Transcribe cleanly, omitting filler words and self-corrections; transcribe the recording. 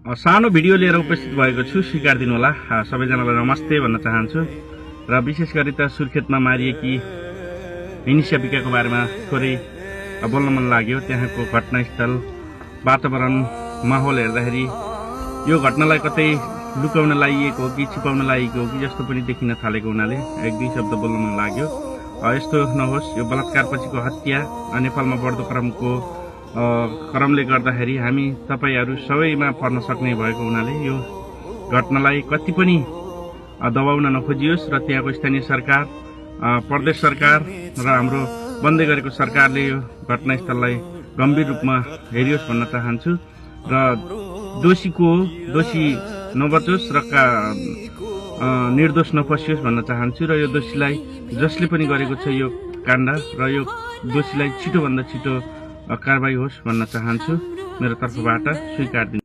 सानो भिडियो लिएर उपस्थित भएको छु, स्वीकार दिनु होला। सबैजनालाई नमस्ते भन्न चाहन्छु र विशेष गरी त सुर्खेतमा मारिएकी हिनिस्यापिकाको बारेमा थोरै बोल्न मन लाग्यो। त्यहाँको घटनास्थल, वातावरण, माहौल हेर्दाखेरि यो घटनालाई कतै लुकाउन लागिएको हो कि छिपाउन लागिएको हो कि जस्तो पनि देखिन थालेको हुनाले एक दुई शब्द बोल्न मन लाग्यो। यस्तो नहोस्, यो बलात्कारपछिको हत्या नेपालमा बढ्दो क्रमले गर्दाखेरि हामी तपाईहरू सबैमा पर्न सक्ने भएको हुनाले यो घटनालाई कति पनि दबाउन नखोजियोस् र त्यहाँको स्थानीय सरकार, प्रदेश सरकार र हाम्रो बन्दै गरेको सरकारले यो घटनास्थललाई गम्भीर रूपमा हेरियोस् भन्न चाहन्छु र दोषी नबचोस् र निर्दोष नफसियोस् भन्न चाहन्छु र यो दोषीलाई जसले पनि गरेको छ यो काण्ड र यो दोषीलाई छिटोभन्दा छिटो कारबाही होस् भन्न चाहन्छु। मेरो तर्फबाट स्वीकार दिनु।